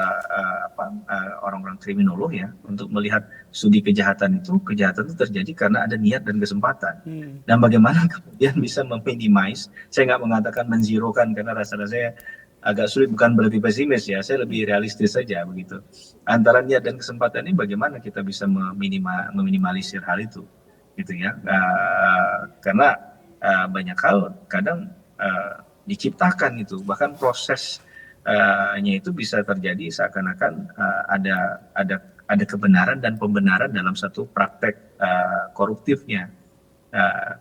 orang-orang kriminolog ya, untuk melihat studi kejahatan itu terjadi karena ada niat dan kesempatan. Dan bagaimana kemudian bisa meminimize, saya nggak mengatakan menzirokan karena rasa-rasanya agak sulit, bukan berarti pesimis ya, saya lebih realistis saja begitu. Antara niat dan kesempatan ini bagaimana kita bisa meminimalisir hal itu, gitu ya. Karena banyak hal kadang diciptakan itu, bahkan prosesnya itu bisa terjadi seakan-akan ada kebenaran dan pembenaran dalam satu praktek koruptifnya.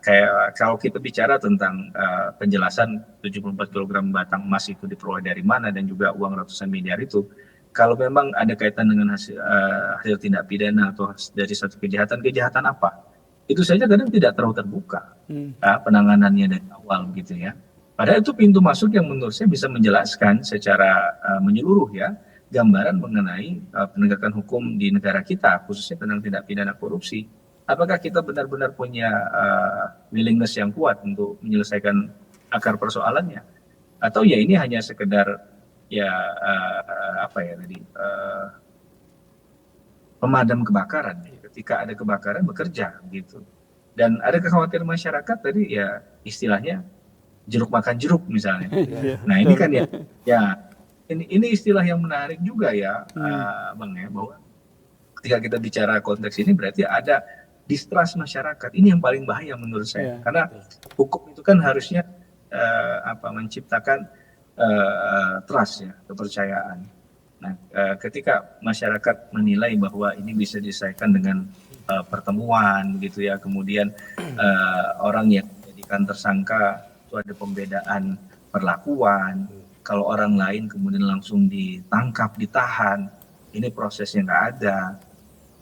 Kayak kalau kita bicara tentang penjelasan 74 kg batang emas itu diperoleh dari mana dan juga uang ratusan miliar itu, kalau memang ada kaitan dengan hasil tindak pidana atau dari satu kejahatan apa, itu saja kadang tidak terlalu terbuka penanganannya dari awal gitu ya. Padahal itu pintu masuk yang menurut saya bisa menjelaskan secara menyeluruh ya gambaran mengenai penegakan hukum di negara kita, khususnya tentang tindak pidana korupsi. Apakah kita benar-benar punya willingness yang kuat untuk menyelesaikan akar persoalannya? Atau ya ini hanya sekedar ya pemadam kebakaran. Ketika ada kebakaran bekerja gitu. Dan ada kekhawatiran masyarakat tadi ya istilahnya jeruk makan jeruk misalnya. Nah ini kan ini istilah yang menarik juga ya, Bang ya, bahwa ketika kita bicara konteks ini berarti ada distrust masyarakat. Ini yang paling bahaya menurut saya. Karena hukum itu kan harusnya menciptakan trust ya, kepercayaan. Nah, ketika masyarakat menilai bahwa ini bisa diselesaikan dengan pertemuan gitu ya, kemudian orang yang dijadikan tersangka itu ada pembedaan perlakuan. Kalau orang lain kemudian langsung ditangkap, ditahan, ini prosesnya nggak ada.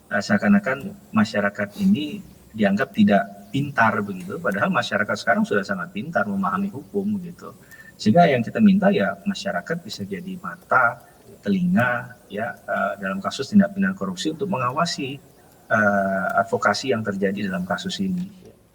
Seakan-akan masyarakat ini dianggap tidak pintar begitu, padahal masyarakat sekarang sudah sangat pintar memahami hukum gitu. Sehingga yang kita minta ya masyarakat bisa jadi mata, telinga ya dalam kasus tindak pidana korupsi untuk mengawasi advokasi yang terjadi dalam kasus ini.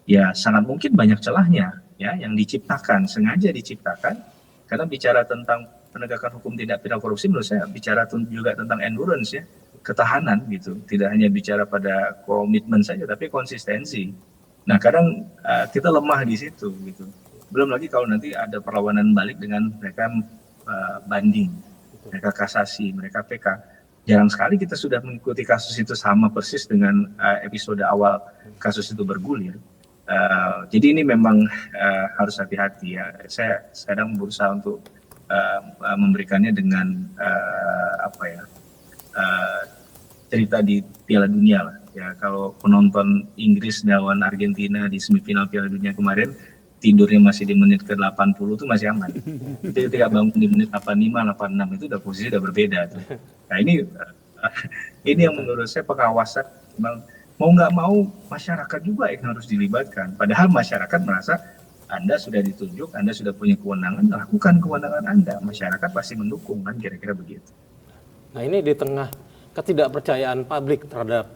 Ya sangat mungkin banyak celahnya ya yang diciptakan, sengaja diciptakan, karena bicara tentang penegakan hukum tindak pidana korupsi menurut saya bicara juga tentang endurance ya, ketahanan gitu, tidak hanya bicara pada komitmen saja tapi konsistensi. Nah kadang kita lemah di situ gitu. Belum lagi kalau nanti ada perlawanan balik dengan mereka banding, mereka kasasi, mereka PK. Jarang sekali kita sudah mengikuti kasus itu sama persis dengan episode awal kasus itu bergulir. Jadi ini memang harus hati-hati ya. Saya kadang berusaha untuk memberikannya dengan cerita di Piala Dunia lah. ya. Kalau penonton Inggris lawan Argentina di semifinal Piala Dunia kemarin tidurnya masih di menit ke-80 tuh masih aman. Itu ketika bangun di menit 85, 86 itu udah posisi udah berbeda tuh. Nah ini yang menurut saya pengawasan memang mau nggak mau masyarakat juga yang harus dilibatkan. Padahal masyarakat merasa Anda sudah ditunjuk, Anda sudah punya kewenangan, lakukan kewenangan Anda. Masyarakat pasti mendukung kan, kira-kira begitu. Nah ini di tengah ketidakpercayaan publik terhadap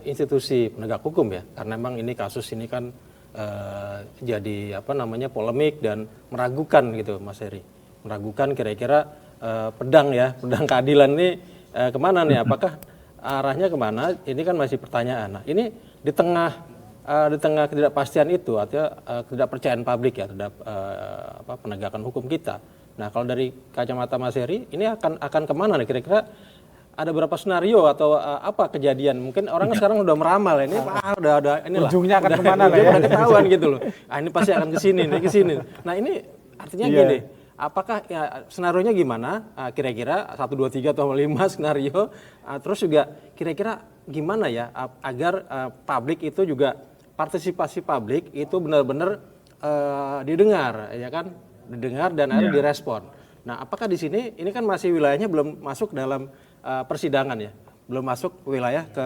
institusi penegak hukum ya, karena memang ini kasus ini kan jadi polemik dan meragukan gitu Mas Heri, meragukan kira-kira pedang keadilan ini kemana nih, apakah arahnya kemana, ini kan masih pertanyaan. Nah ini di tengah ketidakpastian itu, artinya ketidakpercayaan publik ya terhadap penegakan hukum kita. Nah kalau dari kacamata Mas Heri ini akan kemana nih kira-kira? Ada berapa senario atau apa kejadian? Mungkin orang sekarang udah meramal ini, udah inilah. Ujungnya akan kemana lah ya? Udah ketahuan gitu loh. Ini pasti akan kesini. Nah ini artinya gini, apakah senario-nya gimana? Kira-kira 1, 2, 3 atau 5 skenario. Terus juga kira-kira gimana ya agar publik itu juga partisipasi publik itu benar-benar didengar, ya kan? Didengar dan akhirnya direspon. Nah, apakah di sini ini kan masih wilayahnya belum masuk dalam persidangan ya, belum masuk wilayah ke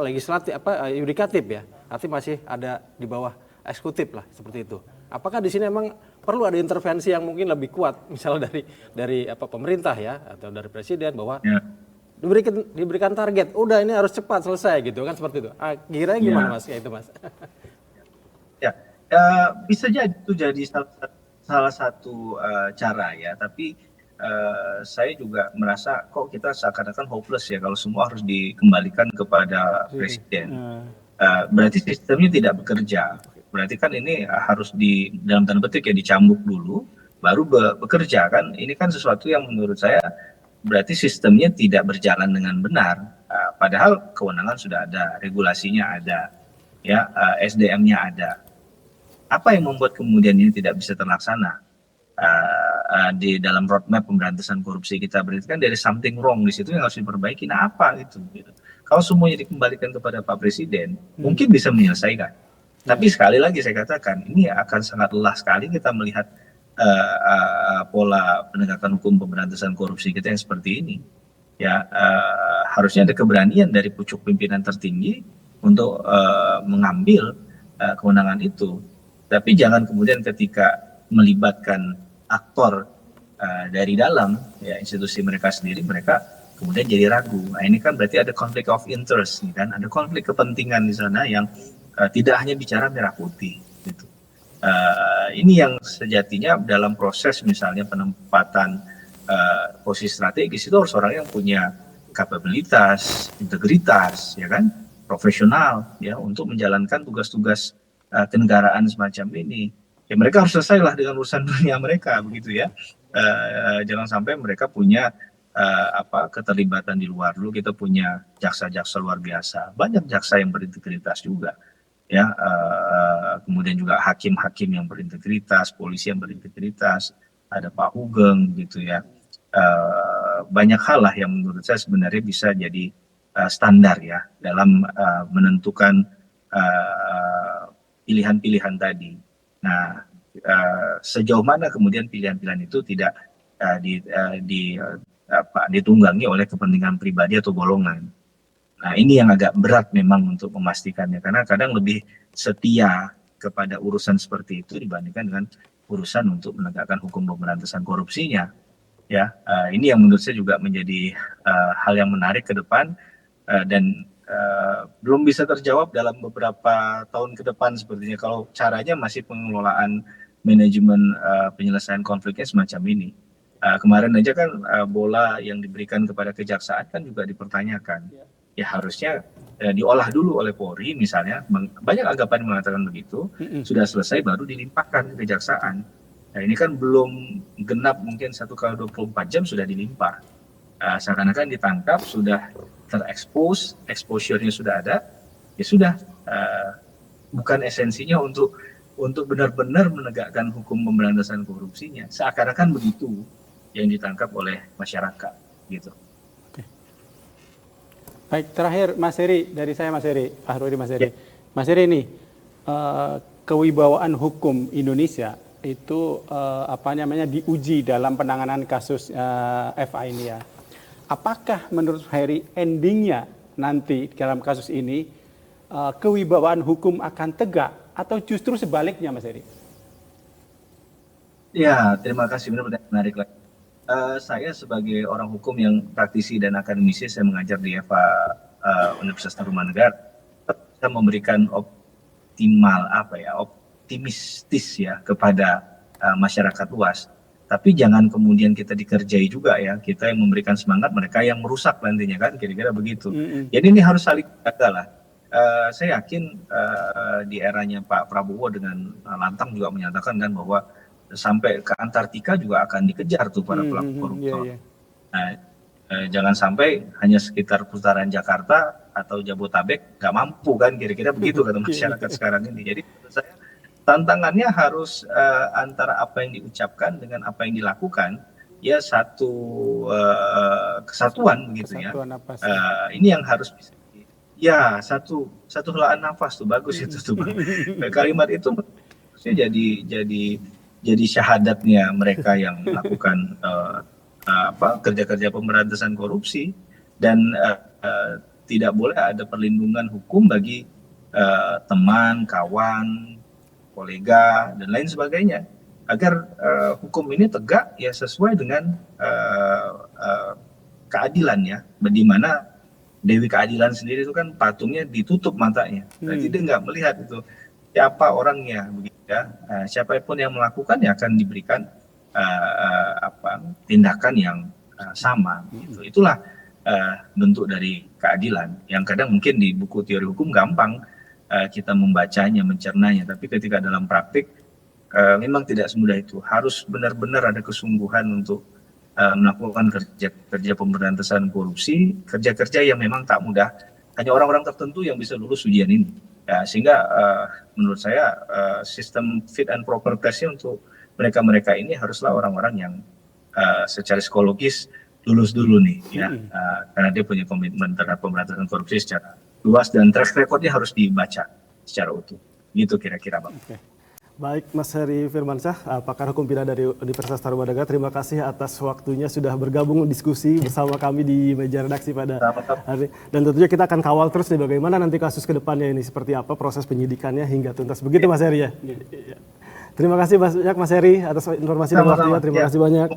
legislatif yudikatif ya, artinya masih ada di bawah eksekutif lah seperti itu. Apakah di sini memang perlu ada intervensi yang mungkin lebih kuat, misalnya dari pemerintah ya atau dari presiden bahwa diberikan target, udah ini harus cepat selesai gitu kan, seperti itu. Kira gimana Mas kayak itu Mas? Bisa jadi itu jadi salah satu cara ya, tapi saya juga merasa kok kita seakan-akan hopeless ya kalau semua harus dikembalikan kepada presiden. Berarti sistemnya tidak bekerja. Berarti kan ini harus dalam tanda petik ya dicambuk dulu, baru bekerja kan. Ini kan sesuatu yang menurut saya berarti sistemnya tidak berjalan dengan benar. Padahal kewenangan sudah ada, regulasinya ada, ya SDM-nya ada. Apa yang membuat kemudian ini tidak bisa terlaksana? Di dalam roadmap pemberantasan korupsi kita, berarti kan dari something wrong di situ yang harus diperbaiki. Nah apa gitu. Kalau semuanya dikembalikan kepada Pak Presiden, mungkin bisa menyelesaikan. Tapi sekali lagi saya katakan, ini akan sangat lelah sekali kita melihat pola penegakan hukum pemberantasan korupsi kita yang seperti ini. Ya harusnya ada keberanian dari pucuk pimpinan tertinggi untuk mengambil kewenangan itu. Tapi jangan kemudian ketika melibatkan aktor dari dalam ya institusi mereka sendiri, mereka kemudian jadi ragu. Nah ini kan berarti ada konflik of interest, kan? Ada konflik kepentingan di sana yang tidak hanya bicara merah putih. Gitu. Ini yang sejatinya dalam proses misalnya penempatan posisi strategis itu harus orang yang punya kapabilitas, integritas, ya kan, profesional, ya untuk menjalankan tugas-tugas kenegaraan semacam ini. Ya mereka harus selesailah dengan urusan dunia mereka begitu ya. Jangan sampai mereka punya keterlibatan di luar. Dulu kita punya jaksa-jaksa luar biasa, banyak jaksa yang berintegritas juga ya, kemudian juga hakim-hakim yang berintegritas, polisi yang berintegritas, ada Pak Hugeng gitu ya. Banyak hal lah yang menurut saya sebenarnya bisa jadi standar ya dalam menentukan pilihan-pilihan tadi. Nah, sejauh mana kemudian pilihan-pilihan itu tidak ditunggangi oleh kepentingan pribadi atau golongan. Nah, ini yang agak berat memang untuk memastikannya, karena kadang lebih setia kepada urusan seperti itu dibandingkan dengan urusan untuk menegakkan hukum pemberantasan korupsinya. Ya, ini yang menurut saya juga menjadi hal yang menarik ke depan dan belum bisa terjawab dalam beberapa tahun ke depan sepertinya kalau caranya masih pengelolaan manajemen penyelesaian konfliknya semacam ini. Kemarin aja kan bola yang diberikan kepada kejaksaan kan juga dipertanyakan. Ya harusnya diolah dulu oleh Polri misalnya, banyak anggapan mengatakan begitu, sudah selesai baru dilimpahkan ke kejaksaan. Nah ini kan belum genap mungkin 1x24 jam sudah dilimpah. Seakan-akan ditangkap, sudah terekspos, exposure-nya sudah ada, ya sudah, bukan esensinya untuk benar-benar menegakkan hukum pemberantasan korupsinya. Seakan-akan begitu yang ditangkap oleh masyarakat, gitu. Baik, terakhir Mas Heri, dari saya Mas Heri, Fahrudi Mas Heri. Mas Heri ini, kewibawaan hukum Indonesia itu diuji dalam penanganan kasus FA ini ya. Apakah menurut Heri endingnya nanti dalam kasus ini kewibawaan hukum akan tegak atau justru sebaliknya Mas Heri? Ya, terima kasih, benar pertanyaan menarik lagi. Saya sebagai orang hukum yang praktisi dan akademisi, saya mengajar di EVA Universitas Tarumanegara, kita memberikan optimistis ya kepada masyarakat luas. Tapi jangan kemudian kita dikerjai juga ya, kita yang memberikan semangat, mereka yang merusak nantinya kan, kira-kira begitu. Jadi ini harus saling jaga lah. Saya yakin di eranya Pak Prabowo dengan lantang juga menyatakan kan bahwa sampai ke Antartika juga akan dikejar tuh para pelaku koruptor. Nah, jangan sampai hanya sekitar putaran Jakarta atau Jabotabek nggak mampu kan, kira-kira begitu kata masyarakat sekarang ini. Jadi menurut saya tantangannya harus antara apa yang diucapkan dengan apa yang dilakukan, ya satu kesatuan begitu ya. Ini yang harus bisa. Ya satu helaan nafas tuh bagus itu tuh. Kalimat itu harusnya jadi syahadatnya mereka yang melakukan kerja-kerja pemberantasan korupsi, dan tidak boleh ada perlindungan hukum bagi teman, kawan, kolega dan lain sebagainya, agar hukum ini tegak ya sesuai dengan keadilan ya, di mana Dewi Keadilan sendiri itu kan patungnya ditutup matanya, berarti dia nggak melihat itu siapa orangnya begitu ya. Siapapun yang melakukan ya akan diberikan tindakan yang sama gitu. Itulah bentuk dari keadilan yang kadang mungkin di buku teori hukum gampang kita membacanya, mencernanya, tapi ketika dalam praktik memang tidak semudah itu. Harus benar-benar ada kesungguhan untuk melakukan kerja pemberantasan korupsi, kerja-kerja yang memang tak mudah. Hanya orang-orang tertentu yang bisa lulus ujian ini. Ya, sehingga menurut saya sistem fit and proper testnya untuk mereka-mereka ini haruslah orang-orang yang secara psikologis lulus dulu nih ya, karena dia punya komitmen terhadap pemberantasan korupsi secara luas dan track recordnya harus dibaca secara utuh. Gitu kira-kira Bang. Oke. Baik, Mas Heri Firmansyah, pakar hukum pidana dari Universitas Tarumanegara, terima kasih atas waktunya sudah bergabung diskusi bersama kami di meja redaksi pada hari ini. Dan tentunya kita akan kawal terus nih bagaimana nanti kasus ke depannya ini, seperti apa proses penyidikannya hingga tuntas. Begitu Mas Heri ya? Terima kasih banyak Mas Heri atas informasi dan waktunya, terima kasih banyak.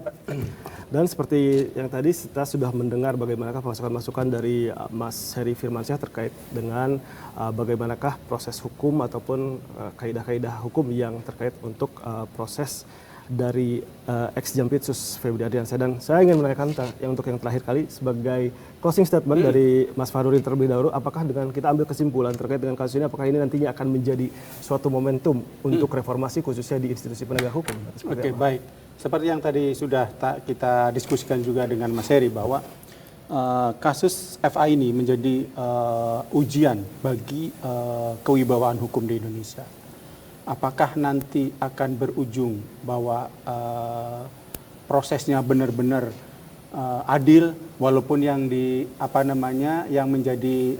Dan seperti yang tadi kita sudah mendengar bagaimanakah masukan-masukan dari Mas Heri Firmansyah terkait dengan bagaimanakah proses hukum ataupun kaidah-kaidah hukum yang terkait untuk proses dari ex Jampitsus Febri Ardiansyah. Dan saya ingin menanyakan untuk yang terakhir kali sebagai closing statement dari Mas Fahrudi terlebih dahulu, apakah dengan kita ambil kesimpulan terkait dengan kasus ini, apakah ini nantinya akan menjadi suatu momentum untuk reformasi khususnya di institusi penegak hukum? Oke, baik. Seperti yang tadi sudah kita diskusikan juga dengan Mas Heri bahwa kasus FA ini menjadi ujian bagi kewibawaan hukum di Indonesia. Apakah nanti akan berujung bahwa prosesnya benar-benar adil, walaupun yang yang menjadi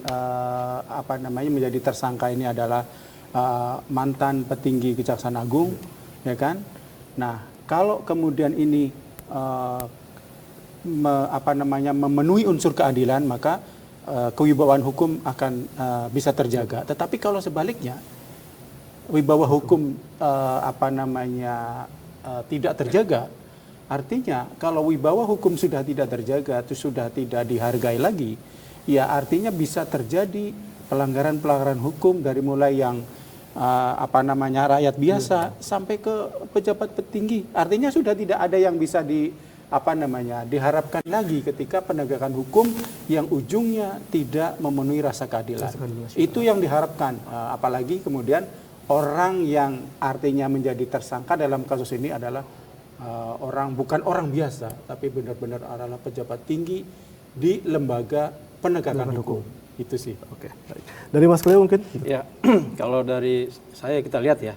menjadi tersangka ini adalah mantan petinggi Kejaksaan Agung, ya kan? Nah, kalau kemudian ini memenuhi unsur keadilan, maka kewibawaan hukum akan bisa terjaga. Tetapi kalau sebaliknya wibawa hukum tidak terjaga, artinya kalau wibawa hukum sudah tidak terjaga, itu sudah tidak dihargai lagi, ya artinya bisa terjadi pelanggaran-pelanggaran hukum dari mulai yang rakyat biasa sampai ke pejabat petinggi. Artinya sudah tidak ada yang bisa diharapkan lagi ketika penegakan hukum yang ujungnya tidak memenuhi rasa keadilan. Itu yang diharapkan. Apalagi kemudian orang yang artinya menjadi tersangka dalam kasus ini adalah bukan orang biasa, tapi benar-benar adalah pejabat tinggi di lembaga penegakan hukum. Itu sih. Oke, baik. Dari Mas Cleo mungkin? Ya, kalau dari saya kita lihat ya,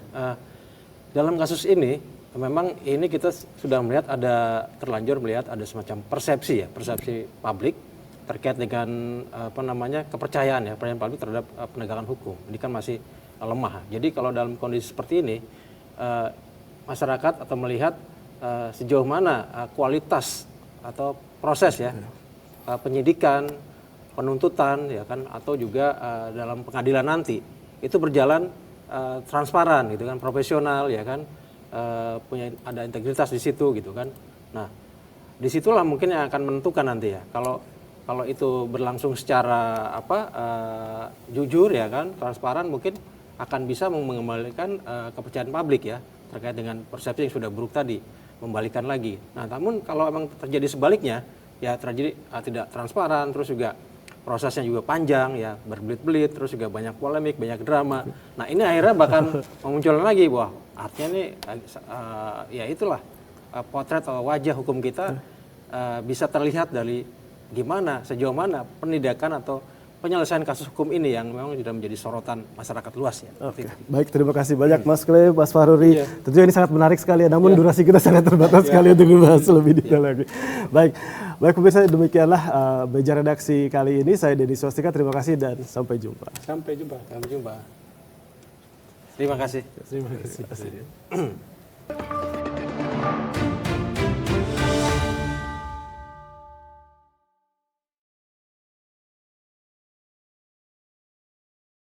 dalam kasus ini memang kita sudah terlanjur melihat ada semacam persepsi publik terkait dengan kepercayaan ya pelayanan publik terhadap penegakan hukum. Ini kan masih lemah. Jadi kalau dalam kondisi seperti ini masyarakat atau melihat sejauh mana kualitas atau proses ya penyidikan, penuntutan ya kan atau juga dalam pengadilan nanti itu berjalan transparan gitu kan, profesional ya kan, ada integritas di situ gitu kan. Nah, disitulah mungkin yang akan menentukan nanti ya. Kalau itu berlangsung secara jujur ya kan, transparan, mungkin akan bisa mengembalikan kepercayaan publik ya terkait dengan persepsi yang sudah buruk tadi, membalikan lagi. Nah, namun kalau memang terjadi sebaliknya, ya terjadi tidak transparan, terus juga prosesnya juga panjang ya, berbelit-belit, terus juga banyak polemik, banyak drama. Nah, ini akhirnya bahkan memunculkan lagi, wah artinya ini ya itulah potret atau wajah hukum kita bisa terlihat dari gimana, sejauh mana penindakan atau penyelesaian kasus hukum ini yang memang sudah menjadi sorotan masyarakat luas ya. Oke, baik, terima kasih banyak Mas Clay, Mas Fahruri. Tentunya ini sangat menarik sekali ya, namun durasi kita sangat terbatas sekali untuk membahas lebih detail lagi. Baik pemirsa, demikianlah meja redaksi kali ini. Saya Denny Swastika, terima kasih dan sampai jumpa. Sampai jumpa. Sampai jumpa. Terima kasih. Terima kasih.